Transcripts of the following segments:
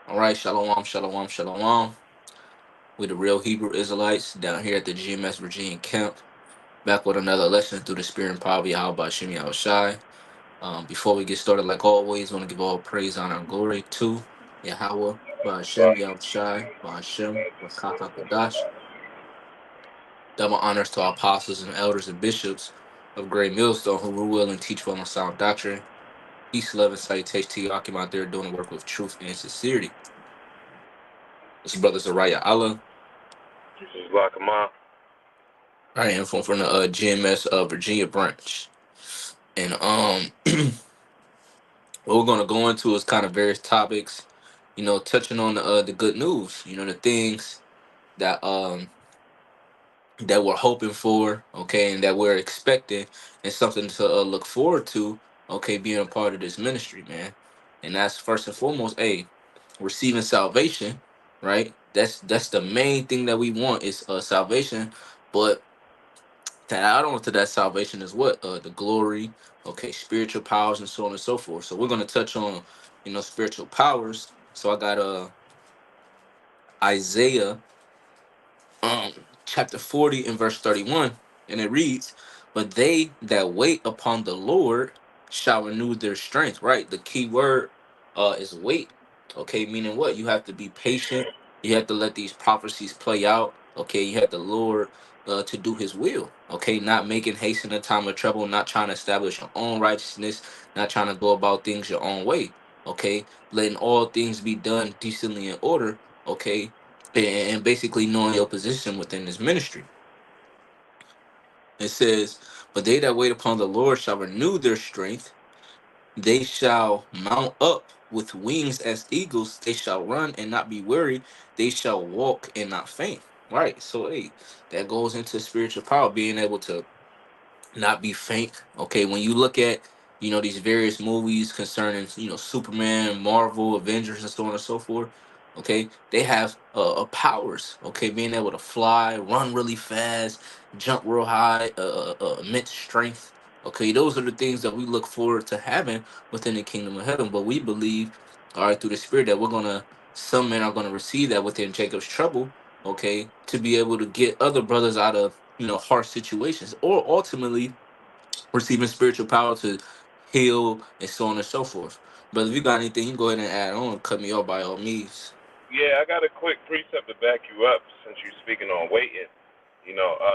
All right, shalom, shalom, shalom. We the real Hebrew Israelites down here at the GMS Virginia camp, back with another lesson through the spirit and power of Yahweh Shem Yahushai. Before we get started, like always, want to give all praise, honor, and glory to Yahweh, Ba'ashem, Yahushai, Ba'ashem, Rakaka Kadash. Double honors to our apostles and elders and bishops of Great Millstone who rule well and teach well on sound doctrine. Peace, love, and salutation to Yakim out there doing the work with truth and sincerity. This is Brother Zariah Allah. This is Lakama. I am from the GMS Virginia branch, and what we're gonna go into is kind of various topics, touching on the good news, the things that that we're hoping for, okay, and that we're expecting, and something to look forward to, okay, being a part of this ministry, man. And that's first and foremost, receiving salvation, right? That's the main thing that we want is salvation, but to add on to that salvation is what the glory, okay, spiritual powers and so on and so forth. So we're going to touch on spiritual powers. So I got Isaiah chapter 40 and verse 31, and it reads, but they that wait upon the Lord shall renew their strength. Right, the key word is wait, okay, meaning what? You have to be patient, you have to let these prophecies play out, okay, you have the Lord to do his will, okay, not making haste in a time of trouble, not trying to establish your own righteousness, not trying to go about things your own way, okay, letting all things be done decently in order, okay, and basically knowing your position within this ministry. It says, but they that wait upon the Lord shall renew their strength. They shall mount up with wings as eagles. They shall run and not be weary. They shall walk and not faint. Right. So, that goes into spiritual power, being able to not be faint. Okay, when you look at these various movies concerning Superman, Marvel, Avengers, and so on and so forth. Okay, they have powers. Okay, being able to fly, run really fast, jump real high, immense strength. Okay, those are the things that we look forward to having within the kingdom of heaven. But we believe, all right, through the Spirit, that some men are gonna receive that within Jacob's trouble. Okay, to be able to get other brothers out of harsh situations, or ultimately receiving spiritual power to heal and so on and so forth. But if you got anything, you can go ahead and add on. Cut me off by all means. Yeah, I got a quick precept to back you up since you're speaking on waiting.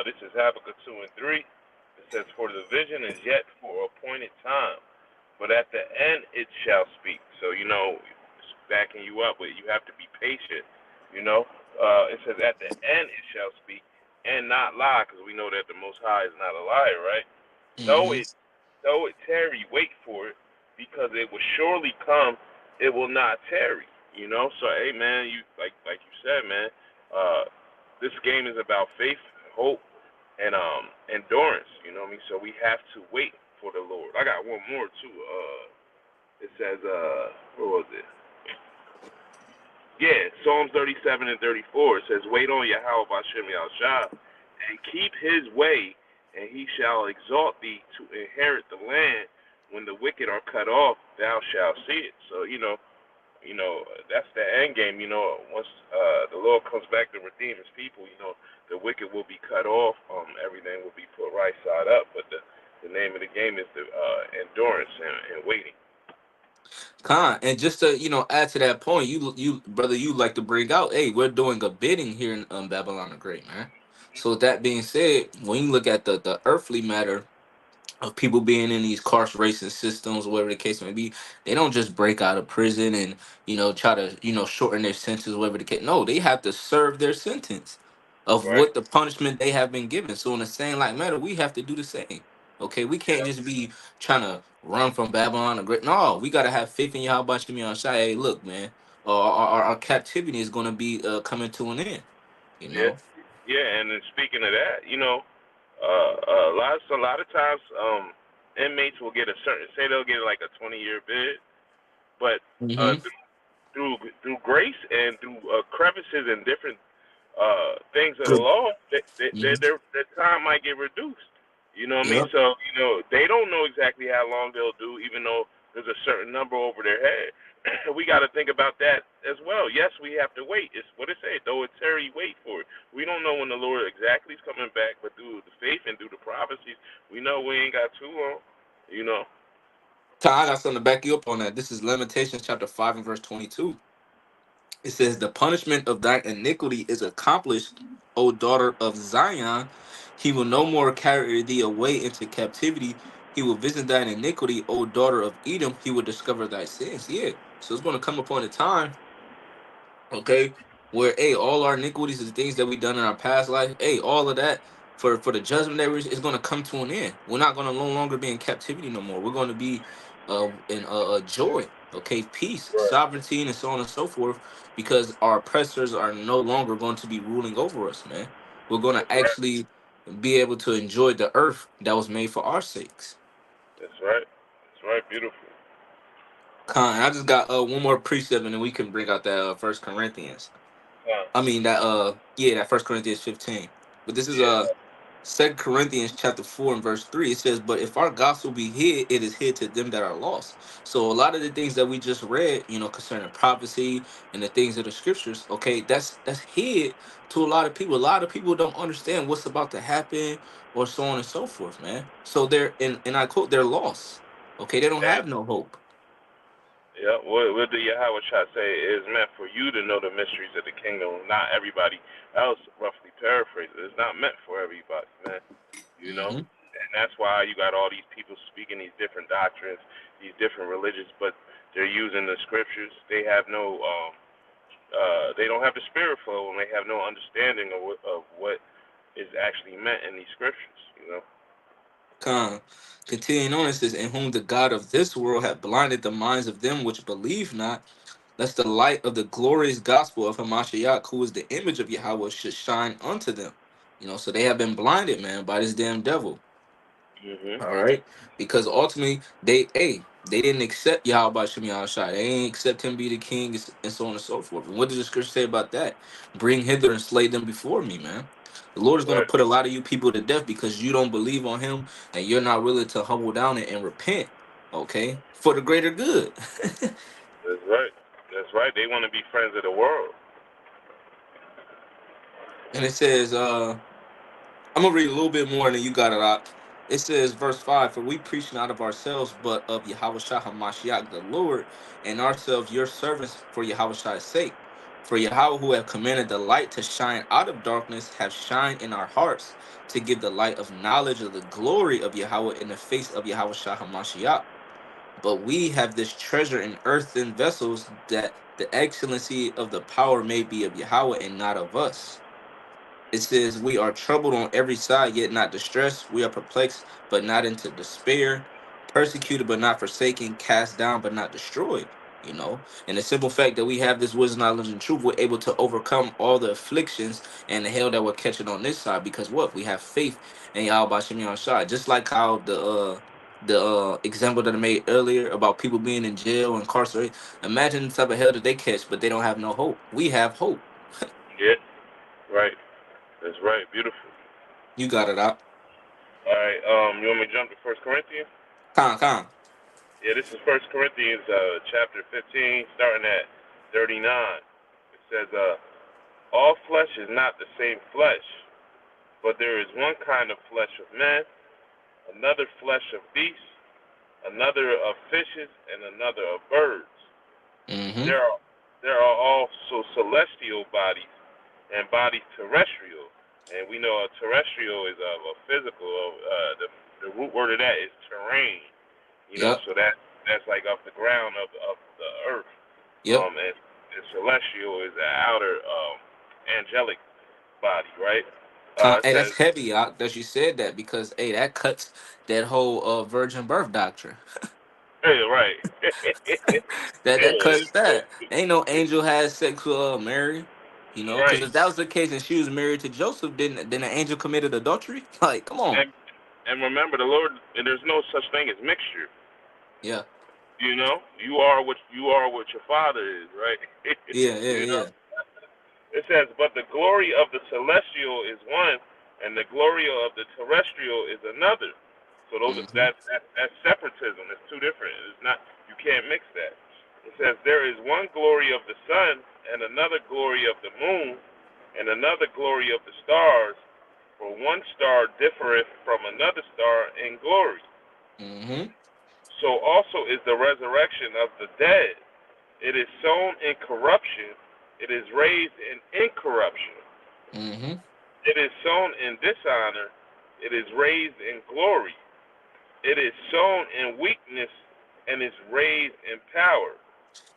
This is Habakkuk 2 and 3. It says, for the vision is yet for appointed time, but at the end it shall speak. So, it's backing you up, but you have to be patient. It says, at the end it shall speak and not lie, because we know that the Most High is not a liar, right? Though Hmm. it though it tarry, wait for it, because it will surely come. It will not tarry. So hey man, you like you said, man. This game is about faith, hope, and endurance. You know what I mean? So we have to wait for the Lord. I got one more too. It says what was it? Yeah, Psalms 37 and 34. It says, wait on Yahweh Bashem Yahushua, and keep his way, and he shall exalt thee to inherit the land. When the wicked are cut off, thou shalt see it. So, that's the end game. Once the Lord comes back to redeem his people, the wicked will be cut off. Everything will be put right side up. But the name of the game is the endurance and waiting. And just to add to that point, you brother, you like to bring out, hey, we're doing a bidding here in Babylon the Great, man. So with that being said, when you look at the earthly matter of people being in these incarceration systems, whatever the case may be, they don't just break out of prison and try to shorten their sentence, whatever the case. No, they have to serve their sentence of Right? what the punishment they have been given. So in the same like matter, we have to do the same. Okay, we can't Yeah. just be trying to run from Babylon or great. No, we gotta have faith in Yahweh Shemi Shai. Hey, look, man, our captivity is gonna be coming to an end. You Yeah. know. Yeah. And then speaking of that, a lot of times, inmates will get a certain, say they'll get like a 20-year bid, but Hmm. through grace and through crevices and different things of the Good. law, Hmm. their time might get reduced. You know what I mean? Yep. So they don't know exactly how long they'll do, even though there's a certain number over their head. We got to think about that as well. Yes, we have to wait. It's what it say. Though it's tarry, wait for it. We don't know when the Lord exactly is coming back, but through the faith and through the prophecies, we know we ain't got too long. You know. I got something to back you up on that. This is Lamentations chapter 5 and verse 22. It says, "The punishment of thy iniquity is accomplished, O daughter of Zion. He will no more carry thee away into captivity. He will visit thine iniquity, O daughter of Edom. He will discover thy sins." Yeah. So it's going to come upon a time, okay, where all our iniquities and things that we done in our past life, all of that for the judgment that is going to come to an end. We're not going to no longer be in captivity no more. We're going to be in joy, okay, peace, Right. sovereignty, and so on and so forth, because our oppressors are no longer going to be ruling over us, man. We're going to That's right. actually be able to enjoy the earth that was made for our sakes. That's right. That's right. Beautiful. I just got one more precept, and then we can bring out that First Corinthians. Huh. I mean that yeah, that First Corinthians 15. But this is Yeah. Second Corinthians chapter 4 and verse 3. It says, "But if our gospel be hid, it is hid to them that are lost." So a lot of the things that we just read, concerning prophecy and the things of the scriptures, okay, that's hid to a lot of people. A lot of people don't understand what's about to happen or so on and so forth, man. So they're and I quote, they're lost. Okay, they don't Damn. have no hope. Yeah. What do Yahweh Shah say? It is meant for you to know the mysteries of the kingdom. Not everybody else. Roughly paraphrased. It's not meant for everybody, man. You know. Hmm. And that's why you got all these people speaking these different doctrines, these different religions, but they're using the scriptures. They have no, they don't have the spirit flow, and they have no understanding of what is actually meant in these scriptures. You know. Con. Continuing on, it says, "In whom the God of this world hath blinded the minds of them which believe not, lest the light of the glorious gospel of Hamashiach, who is the image of Yahweh, should shine unto them." So they have been blinded, man, by this damn devil. Mhm. All right, because ultimately they didn't accept Yahweh Shem Yahushua. They ain't accept him be the king, and so on and so forth. And what does the scripture say about that? "Bring hither and slay them before me," man. The Lord is going to Right. put a lot of you people to death because you don't believe on him and you're not willing to humble down and repent, okay, for the greater good. That's right. That's right. They want to be friends of the world. And it says, I'm gonna read a little bit more and then you got it out. It says, verse 5, "For we preach not of ourselves, but of Yahweh Shah HaMashiach the Lord, and ourselves your servants for Yahweh Shah's sake. For Yahweh, who have commanded the light to shine out of darkness, have shined in our hearts to give the light of knowledge of the glory of Yahweh in the face of Yahweh Shah HaMashiach. But we have this treasure in earthen vessels, that the excellency of the power may be of Yahweh and not of us." It says, "We are troubled on every side, yet not distressed. We are perplexed, but not into despair. Persecuted, but not forsaken. Cast down, but not destroyed." And the simple fact that we have this wisdom, knowledge, and truth, we're able to overcome all the afflictions and the hell that we're catching on this side. Because what? We have faith in Yahweh Shem Yahushua. Just like how the example that I made earlier about people being in jail, incarcerated. Imagine the type of hell that they catch, but they don't have no hope. We have hope. Yeah. Right. That's right. Beautiful. You got it out. All right. You want me to jump to First Corinthians? Con. Yeah. This is First Corinthians, chapter 15, starting at 39. It says, all flesh is not the same flesh, but there is one kind of flesh of men, another flesh of beasts, another of fishes, and another of birds. Mm-hmm. There are there are also celestial bodies and bodies terrestrial, and we know a terrestrial is a physical. The root word of that is terrain. Yep. So that's like off the ground of the earth. Yep. And celestial is the outer angelic body, right? It Hey, that's says, heavy, that you said that, because that cuts that whole virgin birth doctrine. hey, right. That Yeah, cuts that. Ain't no angel had sex with Mary. Because right. if that was the case and she was married to Joseph, then the angel committed adultery. Like, come on. And remember, the Lord, and there's no such thing as mixture. Yeah. You are what your father is, right? Yeah. you know. Yeah. It says, but the glory of the celestial is one, and the glory of the terrestrial is another. So those Mm-hmm. that's separatism. It's two different. It's not. You can't mix that. It says there is one glory of the sun and another glory of the moon and another glory of the stars. For one star differeth from another star in glory. Mm-hmm. So also is the resurrection of the dead. It is sown in corruption. It is raised in incorruption. Mm-hmm. It is sown in dishonor. It is raised in glory. It is sown in weakness and is raised in power.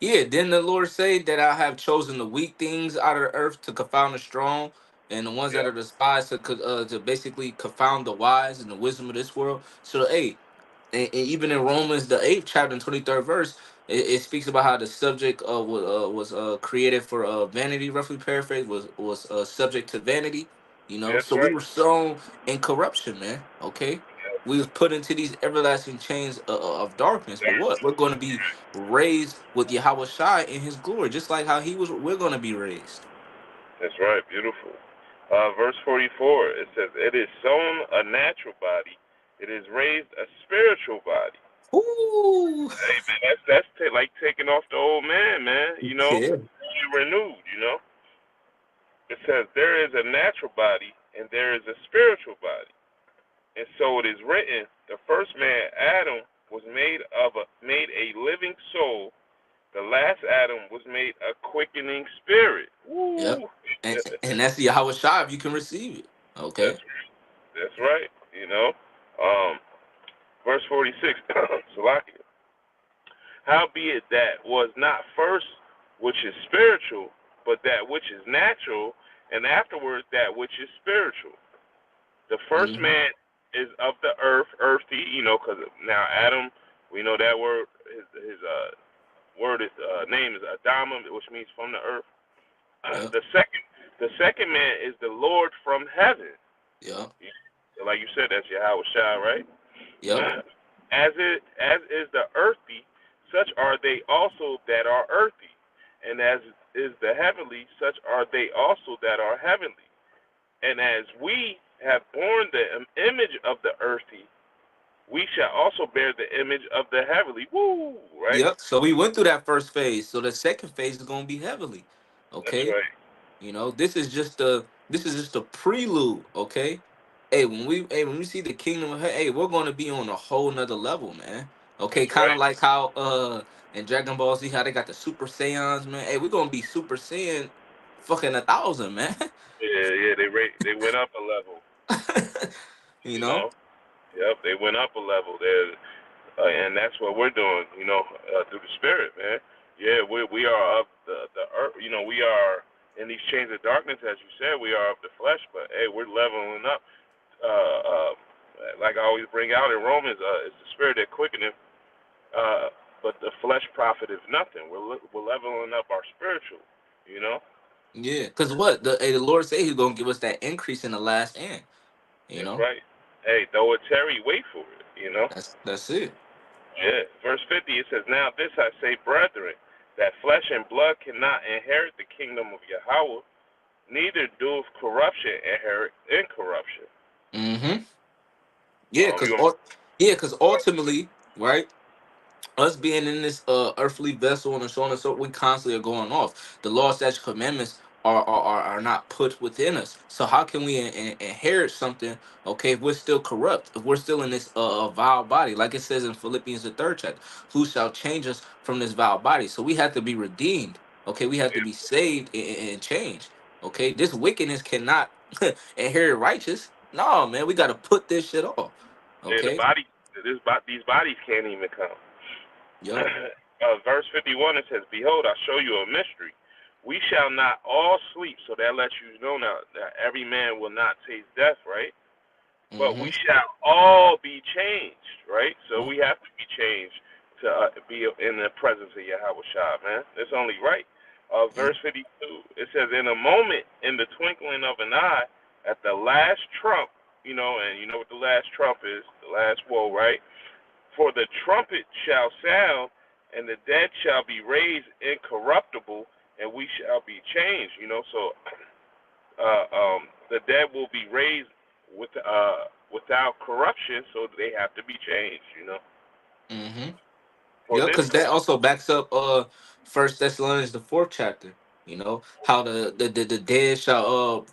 Yeah, didn't the Lord say that I have chosen the weak things out of the earth to confound the strong, and the ones that Yeah, are despised to basically confound the wise and the wisdom of this world? So, hey, and even in Romans the 8th chapter and 23rd verse, it speaks about how the subject was created for vanity, roughly paraphrased, was subject to vanity. that's So we right. were sown in corruption, man. Okay, we was put into these everlasting chains of darkness. But what? We're going to be raised with Yahweh Shai in His glory, just like how He was. We're going to be raised. That's right. Beautiful. Verse 44, it says, it is sown a natural body. It is raised a spiritual body. Ooh, Hey, man, that's like taking off the old man, man. yeah. You renewed. It says there is a natural body and there is a spiritual body. And so it is written, the first man, Adam, was made a living soul. The last Adam was made a quickening spirit. Yep. Woo! And that's the Yahweh Shai if you can receive it. Okay. That's that's right. Verse 46, Salakia. Howbeit that was not first which is spiritual, but that which is natural, and afterwards that which is spiritual. The first Mm-hmm. man is of the earth, earthy, because now Adam, we know that word, his word is name is Adama, which means from the earth. Yep. The second man is the Lord from heaven. Yep. Like you said, that's Yahweh Shai, right? Yep. As is the earthy, such are they also that are earthy, and as is the heavenly, such are they also that are heavenly. And as we have borne the image of the earthy, we shall also bear the image of the heavenly. Woo! Right? Yep. So we went through that first phase. So the second phase is gonna be heavenly. That's Okay. right. This is just a prelude. Okay. Hey, when we see the kingdom of heaven, hey, we're gonna be on a whole nother level, man. Okay, That's kind of right. like how in Dragon Ball Z how they got the Super Saiyans, man. Hey, we're gonna be Super Saiyan fucking 1,000, man. Yeah. They went up a level. you You know? know. Yep. They went up a level there. And that's what we're doing, through the spirit, man. Yeah, we are of the earth. We are in these chains of darkness, as you said. We are of the flesh, but hey, we're leveling up. Uh, uh, like I always bring out in Romans, it's the spirit that quickeneth, but the flesh profiteth nothing. We're leveling up our spiritual. You know, Yeah. Cause what the Lord say He's gonna give us that increase in the last end. You that's know? right. Hey, though it tarry, wait for it. That's it. Yeah. Verse 50, it says, now this I say, brethren, that flesh and blood cannot inherit the kingdom of Yahweh, neither doeth corruption inherit incorruption. Mm-hmm. Yeah, You because want ultimately, right? Us being in this earthly vessel and so on and so we constantly are going off. The law, statute, commandments are not put within us. So how can we inherit something? Okay, if we're still corrupt, if we're still in this vile body, like it says in Philippians the 3rd chapter, who shall change us from this vile body? So we have to be redeemed. Okay, we have to be saved and changed. Okay, this wickedness cannot inherit righteous. No, man, we got to put this shit off. the Okay. body, these bodies can't even come. Yep. Verse 51, it says, behold, I show you a mystery. We shall not all sleep, so that lets you know now that every man will not taste death, right? But we Mm-hmm. shall all be changed, right? So we have to be changed to be in the presence of Yahweh Shah, man. It's only right. Yeah. Verse 52, it says, in a moment, in the twinkling of an eye, at the last trump, and you know what the last trump is, the last woe, right? For the trumpet shall sound, and the dead shall be raised incorruptible, and we shall be changed, So the dead will be raised without corruption, so they have to be changed. Mm-hmm. For Yeah, this, because that also backs up First Thessalonians the fourth chapter. You know how the dead shall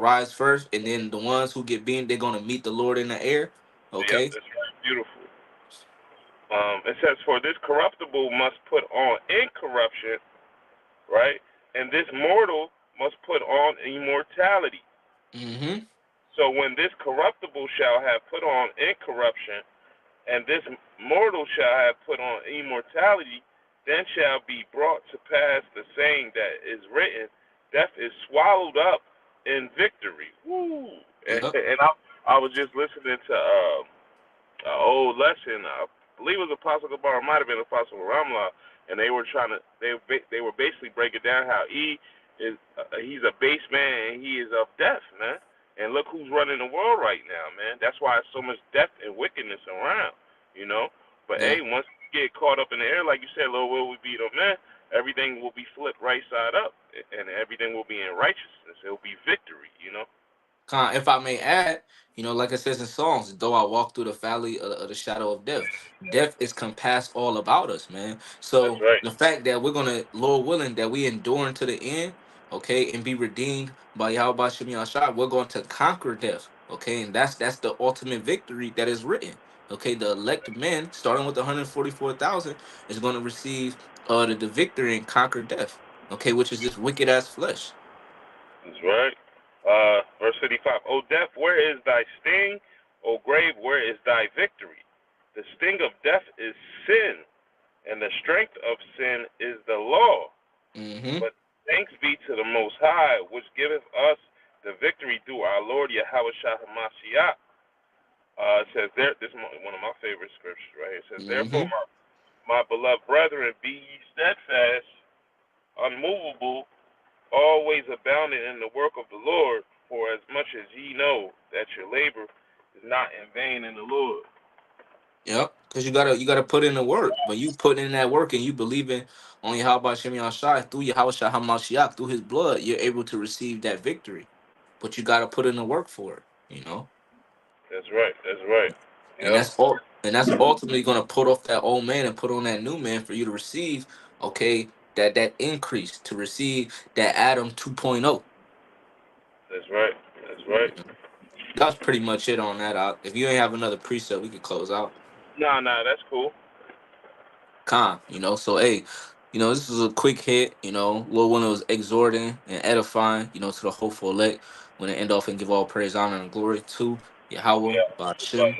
rise first, and then the ones who get beaten, they're gonna meet the Lord in the air. yep, Okay. that's right, beautiful. It says, "For this corruptible must put on incorruption, right? And this mortal must put on immortality. Mm-hmm. So when this corruptible shall have put on incorruption, and this mortal shall have put on immortality, then shall be brought to pass the saying that is written, death is swallowed up in victory." Woo! And, Yep. and I was just listening to an old lesson. I believe it was Apostle Gabar, it might have been Apostle Ramla, and they were they were basically breaking down how he's a base man and he is of death, man. And look who's running the world right now, man. That's why there's so much death and wickedness around, you know. But Yeah. hey, once we get caught up in the air, like you said, Lord, will we be the man? Everything will be flipped right side up, and everything will be in righteousness. It will be victory, you know. If I may add, like it says in Psalms, though I walk through the valley of the shadow of death, death is compassed all about us, man. That's So right. the fact that we're gonna, Lord willing, that we endure to the end, okay, and be redeemed by Yahweh Shem Yahshua, we're going to conquer death, okay, and that's the ultimate victory that is written, okay. The elect men, starting with 144,000, is going to receive the victory and conquer death, okay, which is this wicked ass flesh. That's right. Verse 55. O death, where is thy sting? O grave, where is thy victory? The sting of death is sin, and the strength of sin is the law. Mm-hmm. But thanks be to the Most High, which giveth us the victory through our Lord Yahweh Shah Hamashiach. It says there, this is one of my favorite scriptures, right? It says, therefore, Mm-hmm. my beloved brethren, be ye steadfast, unmovable, always abounding in the work of the Lord, for as much as ye know that your labor is not in vain in the Lord. Yep, because you gotta put in the work. But you put in that work and you believing on Yahweh Shem Yahshai through Yahweh Shah Hamashiach, through his blood, you're able to receive that victory. But you gotta put in the work for it. That's right. That's right. And Yep. that's ultimately gonna put off that old man and put on that new man for you to receive, okay, that increase, to receive that Adam 2.0. That's right. That's right. That's pretty much it on that. If you ain't have another precept, we could close out. Nah, that's cool. So hey, this is a quick hit, Lord when it was exhorting and edifying, to the hopeful elect, when they end off and give all praise, honor, and glory to Yahweh, Yeah. Ba'ashem,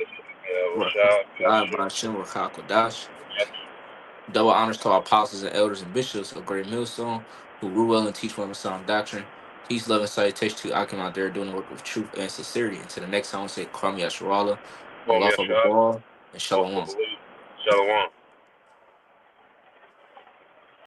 Rashad, God, Ba'ashem, Rakakwadash. Double honors to our apostles and elders and bishops of Great Millstone, who rule well and teach well in sound doctrine. Peace, love, and salutation to Akim out there doing the work of truth and sincerity. And to the next time, say Kwame Yasharala, Kwame Allah Rashad, Ball, and also Shalom. believe. Shalom.